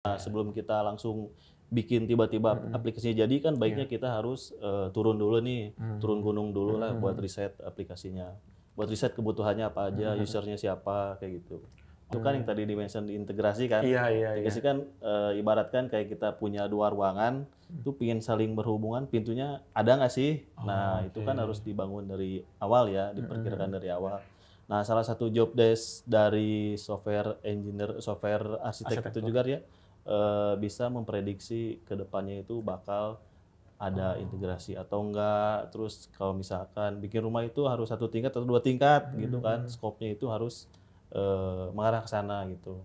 Nah, sebelum kita langsung bikin tiba-tiba aplikasinya jadi kan baiknya Iya. kita harus turun dulu nih, turun gunung dulu lah buat Mhm. riset aplikasinya. Buat riset kebutuhannya apa aja, usernya siapa, kayak gitu. Itu kan yang tadi di-mention di integrasi kan. Iya, iya, iya. Integrasi kan ibaratkan kayak kita punya dua ruangan, itu pingin saling berhubungan, pintunya ada nggak sih? Nah, itu kan harus Oke. dibangun dari awal ya, diperkirakan dari awal. Nah, salah satu job desk dari software engineer, software arsitek itu Arsitektur. juga ya, bisa memprediksi ke depannya itu bakal ada integrasi atau enggak. Terus kalau misalkan bikin rumah itu harus 1 tingkat atau 2 tingkat gitu kan, skopnya itu harus mengarah ke sana gitu.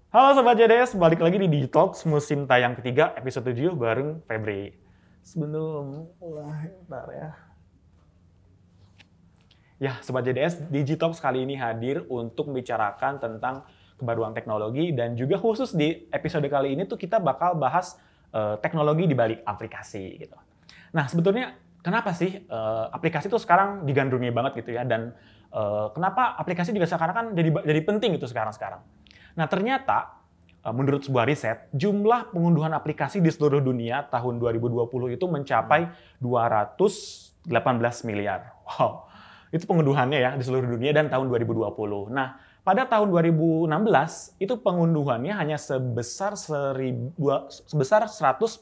Halo Sobat JDS, balik lagi di Digitalks musim tayang ketiga episode 7 bareng Febri. Sebelum mulai, bentar ya. Ya, Sobat JDS, Digitalks kali ini hadir untuk membicarakan tentang kebaruan teknologi dan juga khusus di episode kali ini tuh kita bakal bahas teknologi di balik aplikasi gitu. Nah, sebetulnya kenapa sih aplikasi tuh sekarang digandrungi banget gitu ya, dan kenapa aplikasi juga sekarang kan jadi penting gitu sekarang-sekarang. Nah, ternyata menurut sebuah riset, jumlah pengunduhan aplikasi di seluruh dunia tahun 2020 itu mencapai 218 miliar. Wow, itu pengunduhannya ya di seluruh dunia dan tahun 2020. Nah, pada tahun 2016 itu pengunduhannya hanya sebesar 140,7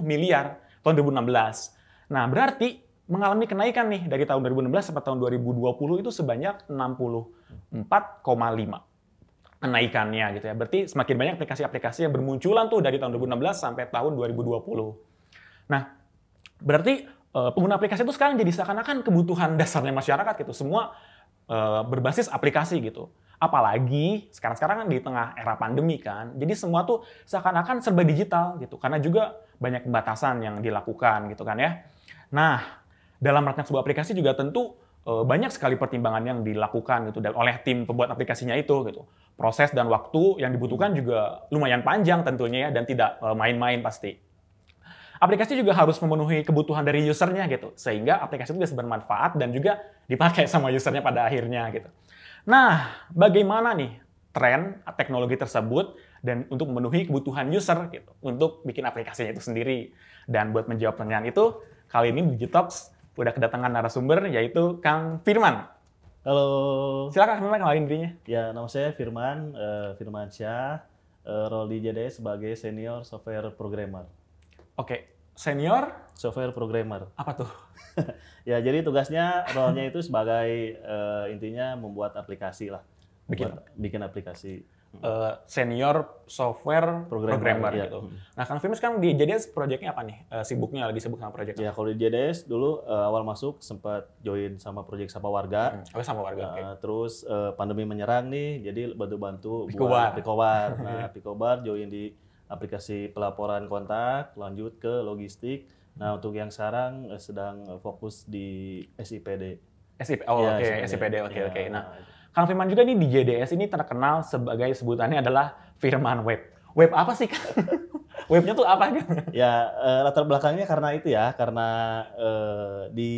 miliar tahun 2016. Nah, berarti mengalami kenaikan nih dari tahun 2016 sampai tahun 2020 itu sebanyak 64,5 kenaikannya gitu ya. Berarti semakin banyak aplikasi-aplikasi yang bermunculan tuh dari tahun 2016 sampai tahun 2020. Nah, berarti pengguna aplikasi itu sekarang jadi seakan-akan kebutuhan dasarnya masyarakat gitu. Semua berbasis aplikasi gitu. Apalagi sekarang-sekarang kan di tengah era pandemi kan. Jadi semua tuh seakan-akan serba digital gitu. Karena juga banyak pembatasan yang dilakukan gitu kan ya. Nah, dalam merancang sebuah aplikasi juga tentu banyak sekali pertimbangan yang dilakukan gitu oleh tim pembuat aplikasinya itu gitu. Proses dan waktu yang dibutuhkan juga lumayan panjang tentunya ya, dan tidak main-main pasti. Aplikasi juga harus memenuhi kebutuhan dari usernya gitu, sehingga aplikasi itu bisa bermanfaat dan juga dipakai sama usernya pada akhirnya gitu. Nah, bagaimana nih tren teknologi tersebut dan untuk memenuhi kebutuhan user gitu, untuk bikin aplikasinya itu sendiri. Dan buat menjawab pertanyaan itu, kali ini Digitalks udah kedatangan narasumber yaitu Kang Firman. Halo. Silakan Kang Firman, kenalin dirinya. Ya, nama saya Firman, Firman Syah, role di JDS sebagai senior software programmer. Oke, senior Software programmer. apa tuh? Ya, jadi tugasnya, role-nya itu sebagai intinya membuat aplikasi lah. Bikin aplikasi. Senior software programmer ya. gitu. Nah, Kang Firman sekarang di JDS proyeknya apa nih? Sibuknya lagi sibuk sama proyek Ya, apa? kalau di JDS dulu awal masuk sempat join sama proyek Sapa Warga. Oh, sama warga. Oke. Terus pandemi menyerang nih, jadi bantu-bantu Picobar. buat Picobar. Nah, Picobar join di aplikasi pelaporan kontak, lanjut ke logistik. Nah, untuk yang sekarang sedang fokus di SIPD. SIP, Ya, oke, SIPD. SIPD, oke, Ya. oke. Nah, Kang Firman juga nih di JDS ini terkenal sebagai sebutannya adalah Firman Web. Web apa sih, Kang? Webnya tuh apa? Ya, latar belakangnya karena itu ya, karena di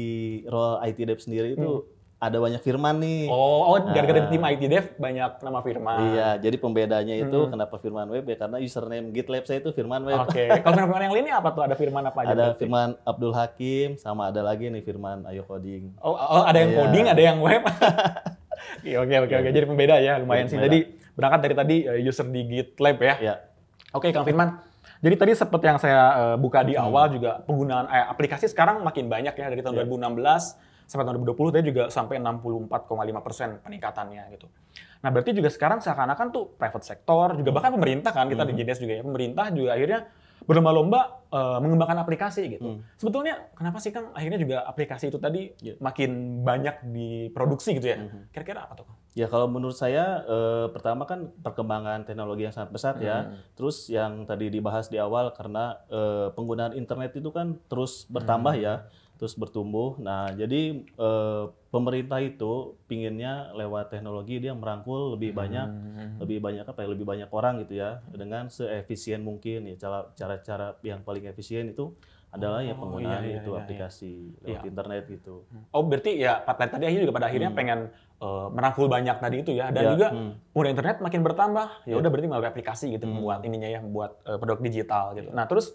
role IT Dev sendiri itu ada banyak Firman nih. Oh, gara-gara di tim IT Dev banyak nama Firman. Iya, jadi pembedanya itu kenapa Firman Web ya, karena username GitLab saya itu Firman Web. Oke, kalau Firman yang lainnya apa tuh? Ada Firman apa aja? Ada berarti? Firman Abdul Hakim, sama ada lagi nih Firman Ayo Coding. Oh, ada yang Iya. coding, ada yang web. Oke. Jadi pembeda ya, lumayan sih. Jadi Jadi berangkat dari tadi user di GitLab ya. Ya, Oke, Kang Firman. Jadi tadi seperti yang saya buka di awal juga penggunaan aplikasi sekarang makin banyak ya dari tahun 2016 sampai tahun 2020 tadi juga sampai 64,5% peningkatannya gitu. Nah, berarti juga sekarang seakan-akan tuh private sector juga bahkan pemerintah kan kita di JDS juga ya. Pemerintah juga akhirnya berlomba-lomba mengembangkan aplikasi gitu. Sebetulnya kenapa sih Kang akhirnya juga aplikasi itu tadi makin banyak diproduksi gitu ya? Kira-kira apa tuh, Kang? ya kalau menurut saya pertama kan perkembangan teknologi yang sangat pesat ya. Terus yang tadi dibahas di awal karena penggunaan internet itu kan terus bertambah ya, terus bertumbuh. Nah, jadi pemerintah itu pinginnya lewat teknologi dia merangkul lebih banyak apa ya, lebih banyak orang gitu ya, dengan seefisien mungkin ya. Cara-cara yang paling efisien itu adalah ya Oh, penggunaan iya, iya, itu iya, iya. aplikasi Iya. lewat internet gitu. Oh, berarti ya tadi akhirnya juga pada akhirnya pengen merangkul banyak tadi itu ya, dan Ya, juga pengguna internet makin bertambah. Ya Ya. udah berarti melalui aplikasi gitu membuat ininya ya, membuat produk digital gitu. Nah, terus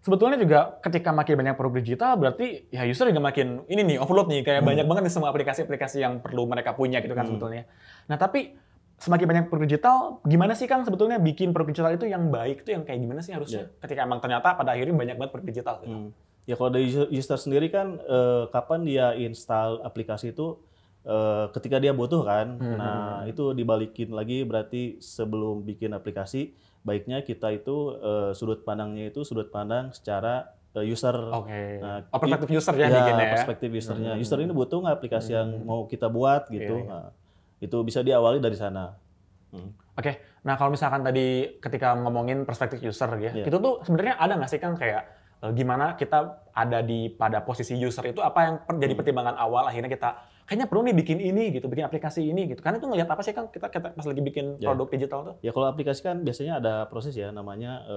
sebetulnya juga ketika makin banyak produk digital berarti ya user juga makin ini nih overload nih, kayak banyak banget nih semua aplikasi-aplikasi yang perlu mereka punya gitu kan sebetulnya. Nah, tapi semakin banyak produk digital, gimana sih Kang sebetulnya bikin produk digital itu yang baik itu yang kayak gimana sih harusnya? Ketika emang ternyata pada akhirnya banyak banget produk digital gitu. Ya kalau dari user sendiri kan kapan dia install aplikasi itu ketika dia butuh kan. Nah, itu dibalikin lagi berarti sebelum bikin aplikasi baiknya kita itu sudut pandangnya itu sudut pandang secara user. Oke. Nah, Perspektif user ya ya bikinnya ya. perspektif usernya. User ini butuh nggak aplikasi yang mau kita buat gitu. Iya, iya. Nah, itu bisa diawali dari sana. Oke, nah kalau misalkan tadi ketika ngomongin perspektif user ya, itu tuh sebenarnya ada nggak sih Kang kayak gimana kita ada pada posisi user itu apa yang jadi pertimbangan awal akhirnya kita kayaknya perlu nih bikin ini gitu, bikin aplikasi ini gitu. Karena itu ngelihat apa sih Kang kita pas lagi bikin produk digital tuh? Ya kalau aplikasi kan biasanya ada proses ya namanya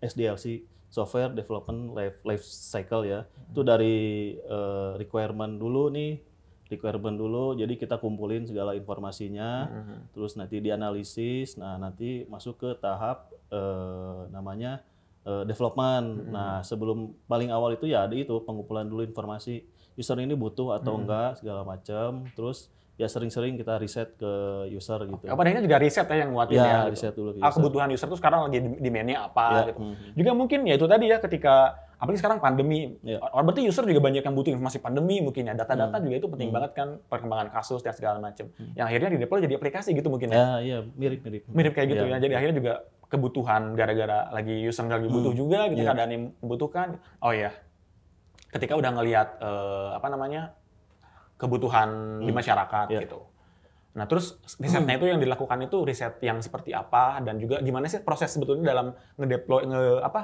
SDLC, Software Development Life Cycle ya. Itu dari requirement dulu nih, jadi kita kumpulin segala informasinya, terus nanti dianalisis, nah nanti masuk ke tahap namanya development. Nah sebelum paling awal itu ya ada itu pengumpulan dulu informasi user ini butuh atau enggak segala macam, terus ya sering-sering kita riset ke user gitu. Pada akhirnya juga riset ya yang nguatin Ya, ya. riset dulu ke user. Kebutuhan user tuh sekarang lagi demand-nya apa gitu. Juga mungkin ya itu tadi ya ketika apalagi sekarang pandemi. Berarti user juga banyak yang butuh informasi pandemi mungkin ya. Data-data juga itu penting banget kan perkembangan kasus dan segala macam. Yang akhirnya di-deploy jadi aplikasi gitu mungkin ya. Iya, mirip-mirip. Mirip kayak gitu ya. Jadi akhirnya juga kebutuhan gara-gara lagi user lagi butuh juga gitu keadaan yang membutuhkan. Oh iya. Ketika udah ngelihat kebutuhan di masyarakat gitu. Nah, terus risetnya itu yang dilakukan itu riset yang seperti apa dan juga gimana sih proses sebetulnya dalam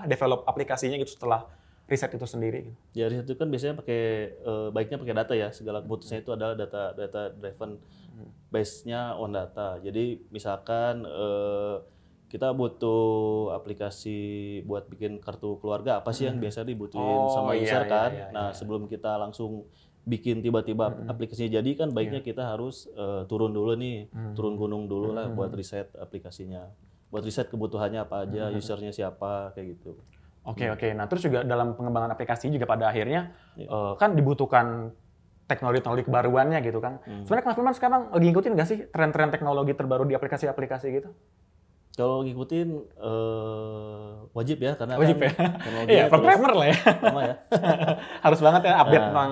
develop aplikasinya gitu setelah riset itu sendiri gitu. Ya, riset itu kan biasanya baiknya pakai data ya. Segala keputusannya itu adalah data driven, base-nya on data. Jadi misalkan kita butuh aplikasi buat bikin kartu keluarga, apa sih yang biasa dibutuhin sama user kan? Nah, sebelum kita langsung bikin tiba-tiba aplikasinya jadi kan baiknya kita harus turun dulu nih, turun gunung dulu lah buat riset aplikasinya. Buat riset kebutuhannya apa aja, usernya siapa, kayak gitu. Oke. Nah, terus juga dalam pengembangan aplikasi juga pada akhirnya kan dibutuhkan teknologi kebaruannya gitu kan. Sebenarnya Kang Firman sekarang lagi ngikutin nggak sih tren-tren teknologi terbaru di aplikasi-aplikasi gitu? Kalau ngikutin wajib ya karena Wajib kan ya. teknologi Iya, programmer lah ya. sama ya. Harus banget ya update tentang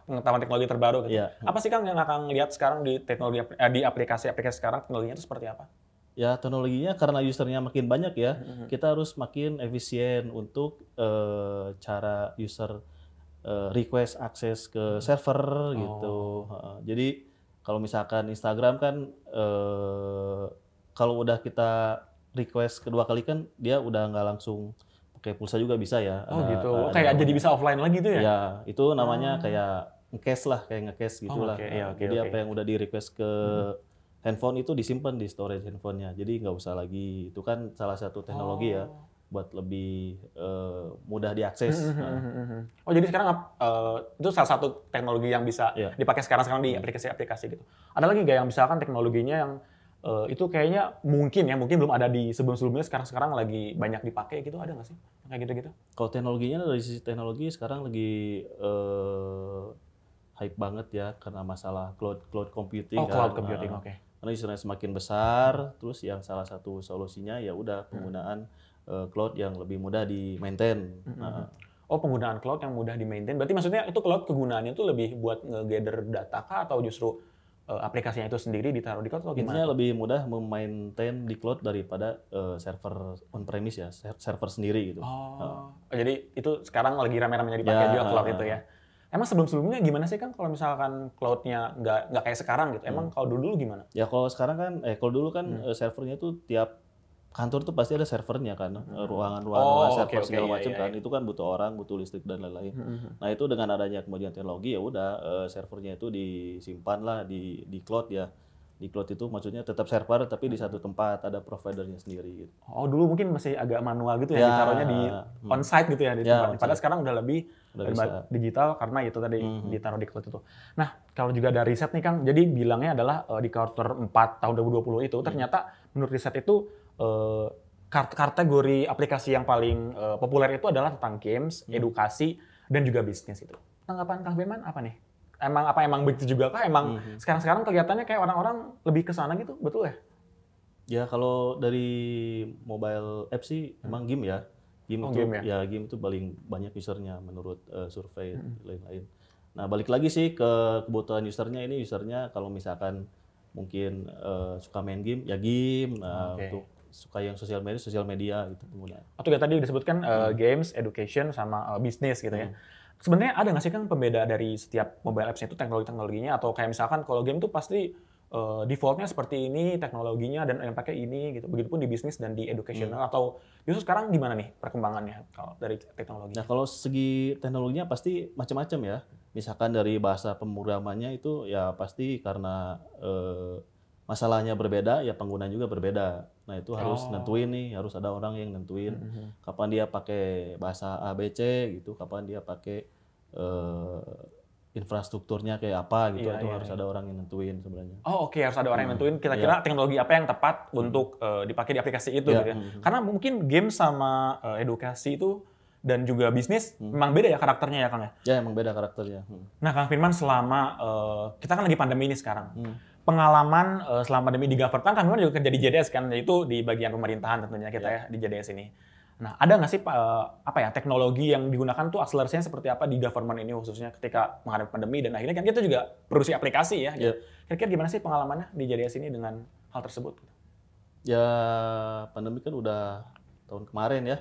pengetahuan teknologi terbaru gitu. Iya. Apa sih Kang yang akan lihat sekarang di teknologi di aplikasi-aplikasi sekarang teknologinya itu seperti apa? Ya teknologinya karena usernya makin banyak ya, kita harus makin efisien untuk cara user request akses ke server gitu. Jadi kalau misalkan Instagram kan kalau udah kita request kedua kali kan dia udah nggak langsung pakai pulsa juga bisa ya. Oh gitu. Kayak jadi bisa offline lagi tuh ya? Ya, itu namanya kayak nge-cache gitulah. Jadi apa yang udah di request ke handphone itu disimpan di storage handphonenya. Jadi nggak usah lagi. Itu kan salah satu teknologi ya buat lebih mudah diakses. Oh jadi sekarang itu salah satu teknologi yang bisa dipakai sekarang di aplikasi-aplikasi gitu. Ada lagi nggak yang misalkan teknologinya yang itu kayaknya mungkin belum ada di sebelum-sebelumnya, sekarang lagi banyak dipakai gitu, ada nggak sih kayak gitu-gitu? Kalau teknologinya dari sisi teknologi sekarang lagi hype banget ya karena masalah cloud computing. Cloud computing, oke. Karena usernya semakin besar, terus yang salah satu solusinya ya udah penggunaan cloud yang lebih mudah di maintain. Penggunaan cloud yang mudah di maintain, berarti maksudnya itu cloud kegunaannya itu lebih buat nge-gather data kah atau justru aplikasinya itu sendiri ditaruh di cloud atau gimana? Intinya lebih mudah memaintain di cloud daripada server on-premise ya, server sendiri gitu. Jadi itu sekarang lagi rame-ramenya dipakai juga cloud itu ya. Emang sebelum-sebelumnya gimana sih Kang kalau misalkan cloud-nya nggak kayak sekarang gitu? Emang kalau dulu gimana? Ya kalau sekarang kan, kalau dulu kan servernya tuh tiap kantor tuh pasti ada servernya kan, ruangan server segala macam kan. Itu kan butuh orang, butuh listrik dan lain-lain. Nah itu dengan adanya kemudian teknologi ya udah servernya itu disimpan lah di cloud ya. Di cloud itu maksudnya tetap server tapi di satu tempat, ada providernya sendiri gitu. Oh, dulu mungkin masih agak manual gitu ya, Ya, ditaruhnya di on-site gitu ya di Ya, tempatnya. Padahal sekarang udah lebih Udah bisa. digital karena itu tadi ditaruh di cloud itu. Nah, kalau juga ada riset nih Kang, jadi bilangnya adalah di quarter 4 tahun 2020 itu ternyata menurut riset itu kategori aplikasi yang paling populer itu adalah tentang games, edukasi, dan juga bisnis itu. Tanggapan Kang Firman apa nih? Emang begitu juga kah? Emang sekarang kelihatannya kayak orang-orang lebih ke sana gitu, betul ya? Ya kalau dari mobile app sih emang game ya. Game itu game ya? game itu paling banyak usernya menurut survei lain-lain. Nah balik lagi sih ke kebutuhan usernya, ini usernya kalau misalkan mungkin suka main game ya game. Nah untuk suka yang sosial media gitu pengguna. Atau ya tadi disebutkan games, education, sama bisnis gitu ya. Sebenarnya ada nggak sih Kang pembeda dari setiap mobile apps itu teknologinya, atau kayak misalkan kalau game tuh pasti defaultnya seperti ini teknologinya dan yang pakai ini gitu. Begitupun di bisnis dan di educational, atau justru sekarang gimana nih perkembangannya kalau dari teknologi? Nah kalau segi teknologinya pasti macam-macam ya. Misalkan dari bahasa pemrogramannya itu ya pasti karena masalahnya berbeda, ya pengguna juga berbeda. Nah itu harus nentuin nih, harus ada orang yang nentuin kapan dia pakai bahasa A, B, C gitu, kapan dia pakai infrastrukturnya kayak apa gitu, itu harus ada orang yang nentuin sebenarnya. Oh oke, harus ada orang yang nentuin kira-kira teknologi apa yang tepat untuk dipakai di aplikasi itu gitu ya. Karena mungkin game sama edukasi itu dan juga bisnis memang beda ya karakternya ya Kang ya? Ya emang beda karakternya. Nah Kang Firman, selama kita kan lagi pandemi ini sekarang, pengalaman selama pandemi di government, kan Kang Firman juga kerja di JDS kan, yaitu di bagian pemerintahan tentunya kita ya di JDS ini. Nah ada nggak sih teknologi yang digunakan tuh akselerasinya seperti apa di government ini khususnya ketika menghadapi pandemi, dan akhirnya kan kita juga produksi aplikasi ya. Gitu. Kira-kira gimana sih pengalamannya di JDS ini dengan hal tersebut? Ya pandemi kan udah tahun kemarin ya.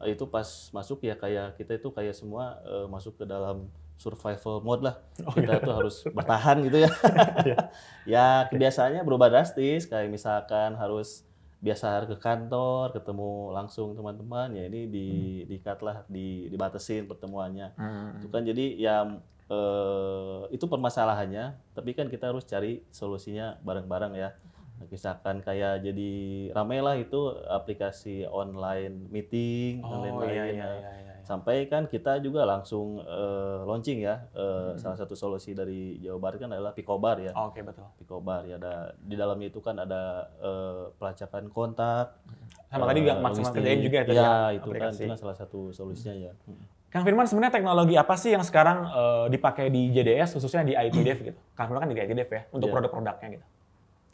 Itu pas masuk ya kayak kita itu kayak semua masuk ke dalam survival mode lah. Kita tuh harus bertahan gitu ya. Ya kebiasaannya berubah drastis, kayak misalkan harus biasa ke kantor, ketemu langsung teman-teman, ya ini di-cut lah, dibatasin pertemuannya. Itu kan jadi ya itu permasalahannya, tapi kan kita harus cari solusinya bareng-bareng ya. Misalkan kayak jadi rame lah itu aplikasi online meeting dan lain-lain. Sampai kan kita juga langsung launching ya. Salah satu solusi dari Jawa Barat kan adalah Picobar ya. Oke, betul. Picobar ya, ada di dalamnya itu kan ada pelacakan kontak. Sama tadi juga maksimal kerjain juga itu ya, itu kan salah satu solusinya ya. Kang Firman, sebenarnya teknologi apa sih yang sekarang dipakai di JDS khususnya di IT Dev gitu? Kang Firman kan di IT Dev ya untuk produk-produknya gitu.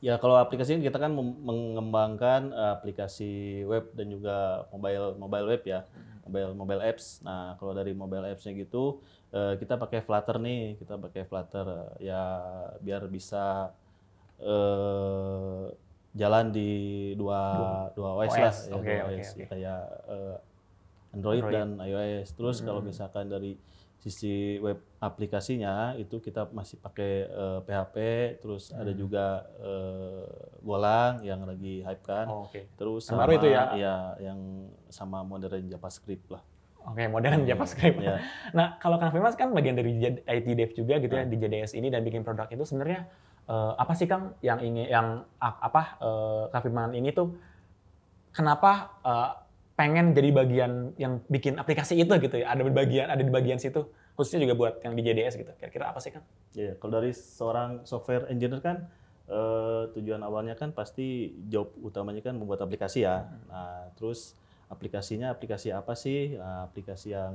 Ya kalau aplikasi kita kan mengembangkan aplikasi web dan juga mobile web ya, mobile apps. Nah kalau dari mobile apps-nya gitu kita pakai Flutter nih, ya biar bisa jalan di dua OS lah, ya, dua OS. Kayak Android dan iOS. Terus kalau misalkan dari sisi web aplikasinya itu kita masih pakai PHP, terus ada juga Golang yang lagi hype kan. Terus sama baru itu ya? Yang sama modern JavaScript lah. Oke, modern JavaScript. Nah, kalau Kang Firman kan bagian dari IT Dev juga gitu ya di JDS ini dan bikin produk itu, sebenarnya apa sih Kang yang Kang Firman ini tuh kenapa pengen jadi bagian yang bikin aplikasi itu gitu ya, ada di bagian situ, khususnya juga buat yang di JDS gitu. Kira-kira apa sih Kang? Ya, kalau dari seorang software engineer kan tujuan awalnya kan pasti job utamanya kan membuat aplikasi ya. Nah, terus aplikasinya aplikasi apa sih? Nah, aplikasi yang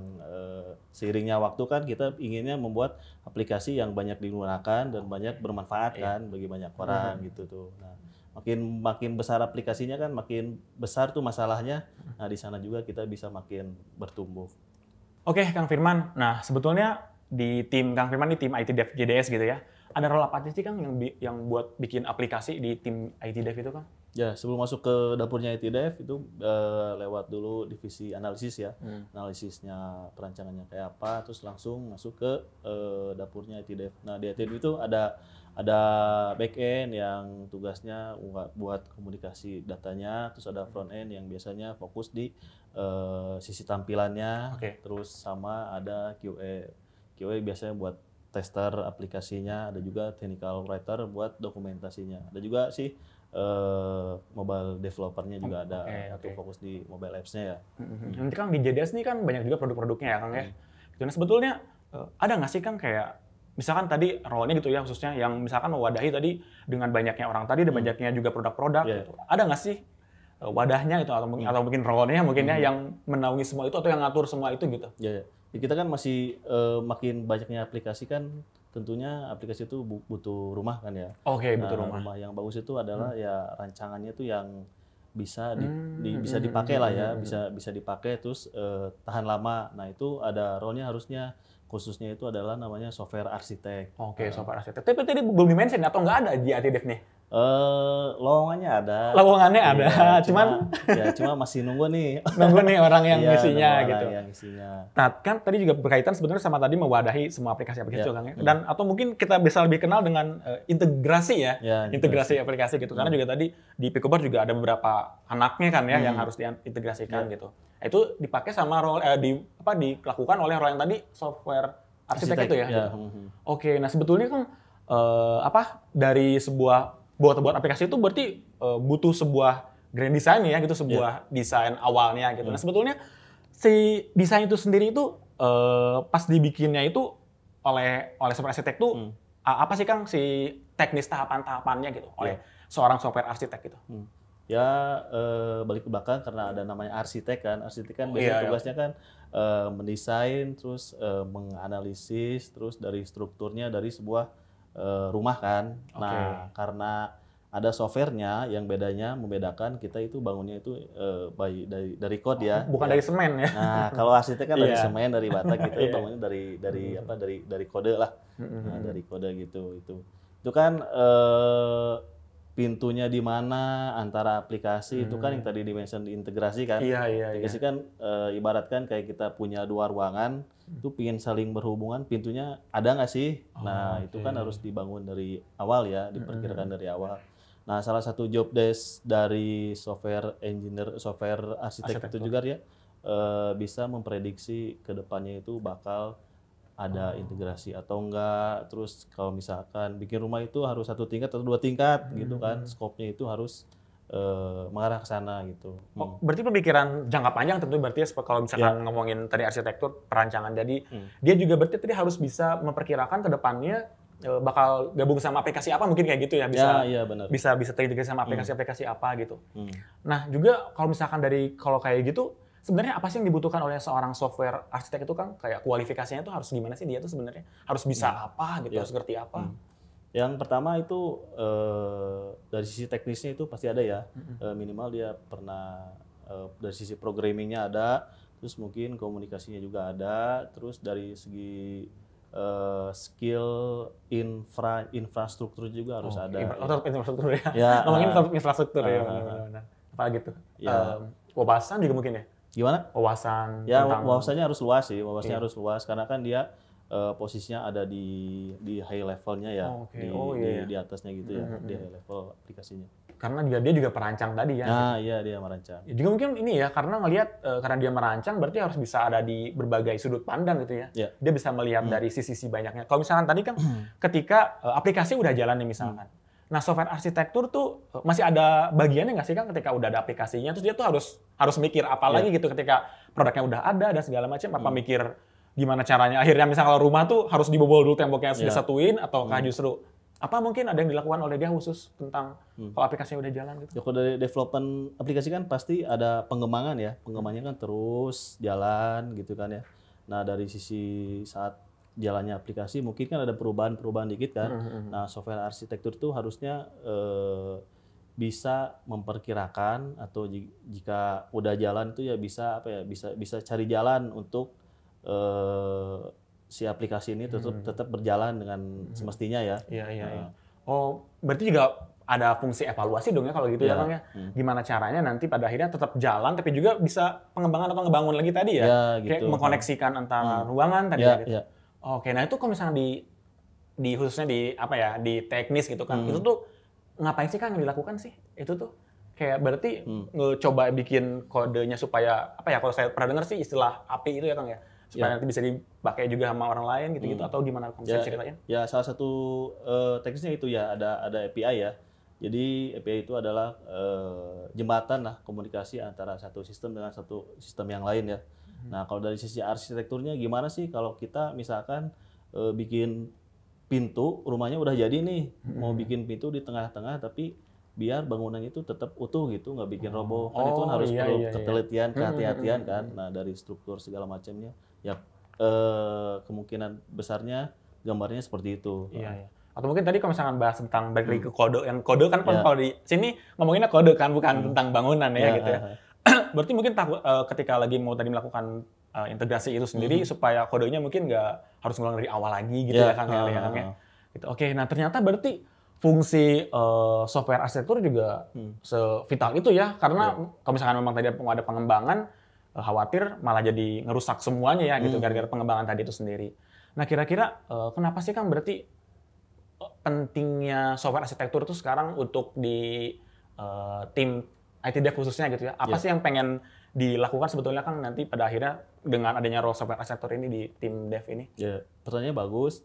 seiringnya waktu kan kita inginnya membuat aplikasi yang banyak digunakan dan banyak bermanfaat kan bagi banyak orang gitu tuh. Nah, makin besar aplikasinya kan makin besar tuh masalahnya. Nah di sana juga kita bisa makin bertumbuh. Oke Kang Firman, nah sebetulnya di tim Kang Firman, di tim IT Dev JDS gitu ya, ada role apa aja sih Kang yang buat bikin aplikasi di tim IT Dev itu Kang? Ya sebelum masuk ke dapurnya IT Dev itu lewat dulu divisi analisis ya, analisisnya perancangannya kayak apa, terus langsung masuk ke dapurnya IT Dev. Nah di IT Dev itu ada back end yang tugasnya buat komunikasi datanya, terus ada front end yang biasanya fokus di sisi tampilannya, terus sama ada QA biasanya buat tester aplikasinya, ada juga technical writer buat dokumentasinya, ada juga sih mobile developernya juga ada, atau fokus di mobile apps-nya ya. Nanti Kang di JDS nih kan banyak juga produk-produknya ya Kang ya. Jadi sebetulnya ada nggak sih Kang kayak misalkan tadi role-nya gitu ya khususnya yang misalkan mewadahi tadi dengan banyaknya orang tadi dan banyaknya juga produk-produk gitu. Ada nggak sih wadahnya itu atau mungkin role-nya mungkin ya yang menaungi semua itu atau yang ngatur semua itu gitu? Ya, kita kan masih makin banyaknya aplikasi kan, tentunya aplikasi itu butuh rumah kan ya. Oke, butuh rumah. Rumah yang bagus itu adalah ya rancangannya itu yang bisa bisa dipakai lah ya, bisa dipakai terus tahan lama. Nah itu ada role-nya harusnya khususnya itu adalah namanya software arsitek. Oke, software arsitek. Tapi tadi belum di-mention atau nggak ada di ATDev nih? Lowongannya ada. Lowongannya ada, cuma masih nunggu nih. Nunggu nih orang yang ngisinya gitu. Yang ngisinya. Nah, kan tadi juga berkaitan sebenarnya sama tadi mewadahi semua aplikasi-aplikasi itu Kang ya. Dan atau mungkin kita bisa lebih kenal dengan integrasi ya. Integrasi aplikasi gitu. Karena juga tadi di Picobar juga ada beberapa anaknya kan ya yang harus diintegrasikan gitu. Itu dipakai sama role dilakukan oleh role yang tadi software arsitek itu ya. Gitu. Oke, nah sebetulnya kan dari sebuah buat aplikasi itu berarti butuh sebuah grand design ya gitu, sebuah desain awalnya gitu. Nah sebetulnya si desain itu sendiri itu pas dibikinnya itu oleh software arsitek itu apa sih Kang si teknis tahapan-tahapannya gitu oleh seorang software arsitek gitu? Ya balik ke belakang karena ada namanya arsitek kan biasanya tugasnya kan mendesain terus menganalisis terus dari strukturnya dari sebuah rumah kan. Nah karena ada softwarenya yang membedakan kita itu bangunnya itu dari code ya. Bukan dari semen ya. Nah kalau arsitek kan dari semen dari bata gitu, bangunnya dari kode lah. Nah, dari kode gitu itu kan pintunya di mana antara aplikasi itu kan yang tadi di-mention diintegrasi kan. Integrasi kan ibaratkan kayak kita punya dua ruangan, itu pingin saling berhubungan, pintunya ada nggak sih? Nah itu kan harus dibangun dari awal ya, diperkirakan dari awal. Nah salah satu job desk dari software engineer, software arsitek itu juga ya bisa memprediksi ke depannya itu bakal ada integrasi atau enggak, terus kalau misalkan bikin rumah itu harus 1 tingkat atau 2 tingkat gitu kan, skopnya itu harus mengarah ke sana gitu. Berarti pemikiran jangka panjang tentu berarti kalau misalkan ngomongin tadi arsitektur perancangan, jadi dia juga berarti tadi harus bisa memperkirakan ke depannya bakal gabung sama aplikasi apa mungkin kayak gitu ya, bisa terintegrasi sama aplikasi-aplikasi apa gitu. Nah juga kalau misalkan kalau kayak gitu sebenarnya apa sih yang dibutuhkan oleh seorang software arsitek itu Kang? Kayak kualifikasinya itu harus gimana sih dia tuh sebenarnya? Harus bisa apa gitu, harus ngerti apa? Yang pertama itu dari sisi teknisnya itu pasti ada ya. Minimal dia pernah dari sisi programmingnya ada, terus mungkin komunikasinya juga ada, terus dari segi skill infrastruktur juga harus ada. Infrastruktur ya. Ngomongin infrastruktur ya. Apa gitu? Wawasan juga mungkin ya? Gimana? Wawasan. Ya wawasannya harus luas sih, harus luas karena kan dia posisinya ada di high levelnya ya, di atasnya gitu ya, di high level aplikasinya. Karena dia juga perancang tadi ya. Nah iya dia merancang. Juga mungkin ini ya karena ngelihat karena dia merancang berarti harus bisa ada di berbagai sudut pandang gitu ya. Dia bisa melihat dari sisi banyak. Kalau misalkan tadi kan ketika aplikasi udah jalan nih misalkan. Nah, software arsitektur tuh masih ada bagiannya nggak sih Kang ketika udah ada aplikasinya, terus dia tuh harus mikir apa lagi gitu ketika produknya udah ada dan segala macam, apa mikir gimana caranya akhirnya misalnya kalau rumah tuh harus dibobol dulu temboknya disatuin ataukah justru apa mungkin ada yang dilakukan oleh dia khusus tentang kalau aplikasinya udah jalan gitu? Ya, kalau dari development aplikasi kan pasti ada pengembangan ya, pengembangannya kan terus jalan gitu kan ya. Nah dari sisi saat jalannya aplikasi mungkin kan ada perubahan dikit kan. Nah software arsitektur itu harusnya bisa memperkirakan atau jika udah jalan itu ya bisa bisa cari jalan untuk si aplikasi ini tetap berjalan dengan semestinya ya. Iya. Oh berarti juga ada fungsi evaluasi dong ya kalau gitu ya Kang ya. Gimana caranya nanti pada akhirnya tetap jalan tapi juga bisa pengembangan atau ngebangun lagi tadi ya. Gitu. Kayak mengkoneksikan antara ruangan tadi gitu. Oke, nah itu kalau misalnya di khususnya di teknis gitu kan, itu tuh ngapain sih Kang yang dilakukan sih? Itu tuh kayak berarti coba bikin kodenya supaya kalau saya pernah dengar sih istilah API itu ya Kang ya, supaya nanti bisa dipakai juga sama orang lain gitu-gitu atau gimana Kang bisa ceritain? Ya salah satu teknisnya itu ya ada API ya. Jadi API itu adalah jembatan lah komunikasi antara satu sistem dengan satu sistem yang lain ya. Nah kalau dari sisi arsitekturnya gimana sih kalau kita misalkan bikin pintu, rumahnya udah jadi nih, mau bikin pintu di tengah-tengah tapi biar bangunannya itu tetap utuh gitu, nggak bikin roboh. Kan itu kan harus perlu ketelitian, kehati-hatian kan. Nah dari struktur segala macamnya, ya kemungkinan besarnya gambarnya seperti itu. Iya, iya. Atau mungkin tadi kalau misalkan bahas tentang balik lagi ke kode, yang kode kan kalau di sini ngomonginnya kode kan, bukan tentang bangunan ya gitu ya. Berarti mungkin ketika lagi mau tadi melakukan integrasi itu sendiri supaya kodenya mungkin nggak harus ngulang dari awal lagi gitu ya Kang ya. Gitu. Oke, nah ternyata berarti fungsi software arsitektur juga sevital itu ya, karena kalau misalkan memang tadi ada pengembangan, khawatir malah jadi ngerusak semuanya ya gitu gara-gara pengembangan tadi itu sendiri. Nah kira-kira kenapa sih Kang berarti pentingnya software arsitektur itu sekarang untuk di tim IT Dev khususnya gitu ya? Apa sih yang pengen dilakukan sebetulnya Kang nanti pada akhirnya dengan adanya role software arsitektur ini di tim Dev ini? Ya, pertanyaannya bagus.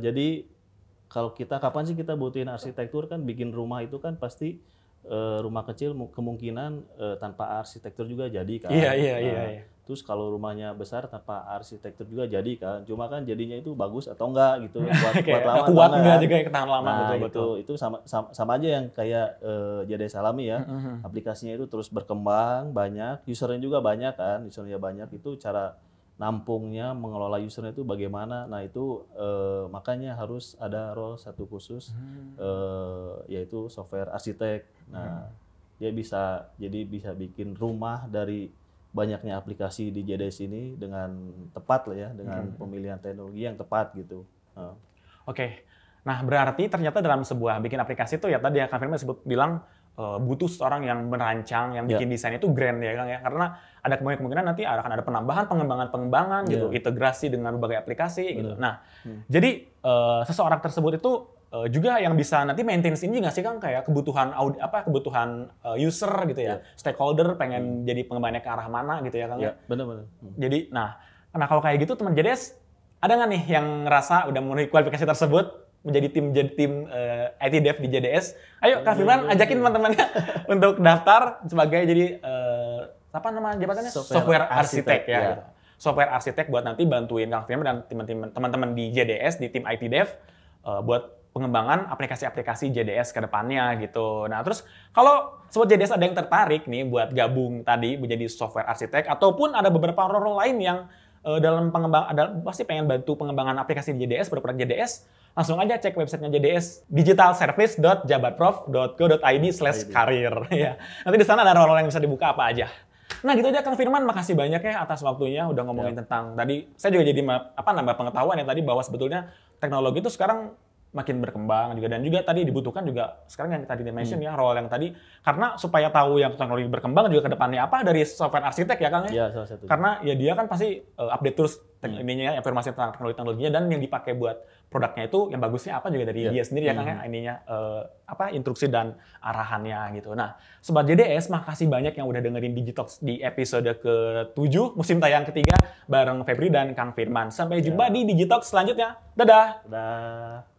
Jadi kalau kapan sih kita butuhin arsitektur kan bikin rumah itu kan pasti rumah kecil kemungkinan tanpa arsitektur juga jadi kan. Iya. Terus kalau rumahnya besar tanpa arsitektur juga jadi kan. Cuma kan jadinya itu bagus atau enggak gitu buat lama kuat enggak kan? juga yang ketahan lama Nah, betul. itu sama aja yang kayak JDS Alami ya. Aplikasinya itu terus berkembang banyak, usernya juga banyak kan. Usernya banyak itu cara nampungnya, mengelola usernya itu bagaimana. Nah itu makanya harus ada role satu khusus yaitu software arsitek. Nah dia bisa bikin rumah dari banyaknya aplikasi di JDS ini dengan tepat lah ya, dengan pemilihan teknologi yang tepat gitu. Oke, nah berarti ternyata dalam sebuah bikin aplikasi itu ya tadi ya Kang Firman bilang butuh seorang yang merancang, yang bikin desain itu grand ya Kang ya, karena ada kemungkinan nanti akan ada penambahan, pengembangan gitu, integrasi dengan berbagai aplikasi gitu. Nah, jadi seseorang tersebut itu juga yang bisa nanti maintenance ini nggak sih Kang kayak kebutuhan kebutuhan user gitu ya, stakeholder pengen jadi pengembangannya ke arah mana gitu ya Kang ya. Benar-benar. Jadi, nah kalau kayak gitu teman JDS ada nggak nih yang ngerasa udah memenuhi kualifikasi tersebut menjadi tim IT Dev di JDS? Ayo Kang Firman ajakin teman-temannya untuk daftar sebagai jadi apa nama jabatannya? Software arsitek ya. Gitu. Software arsitek buat nanti bantuin Kang Firman dan teman-teman di JDS di tim IT Dev buat pengembangan aplikasi-aplikasi JDS ke depannya gitu. Nah, terus kalau sobat JDS ada yang tertarik nih buat gabung tadi menjadi software arsitek ataupun ada beberapa role lain yang dalam pasti pengen bantu pengembangan aplikasi di JDS, produk JDS, langsung aja cek websitenya JDS, digitalservice.jabarprof.co.id/karir ya. Nanti di sana ada role yang bisa dibuka apa aja. Nah gitu aja Kang Firman, makasih banyak ya atas waktunya udah ngomongin tentang tadi. Saya juga jadi nambah pengetahuan ya tadi bahwa sebetulnya teknologi itu sekarang makin berkembang juga dan juga tadi dibutuhkan juga sekarang yang tadi mention ya role yang tadi karena supaya tahu yang teknologi berkembang juga ke depannya apa dari software arsitek ya Kang ya. Iya, salah satu. Karena ya dia kan pasti update terus ininya informasi tentang teknologinya dan yang dipakai buat produknya itu yang bagusnya apa juga dari dia sendiri ya Kang ya ininya instruksi dan arahannya gitu. Nah, sobat JDS makasih banyak yang udah dengerin Digitalks di episode ke-7 musim tayang ketiga bareng Febri dan Kang Firman. Sampai jumpa di Digitalks selanjutnya. Dadah. Dadah.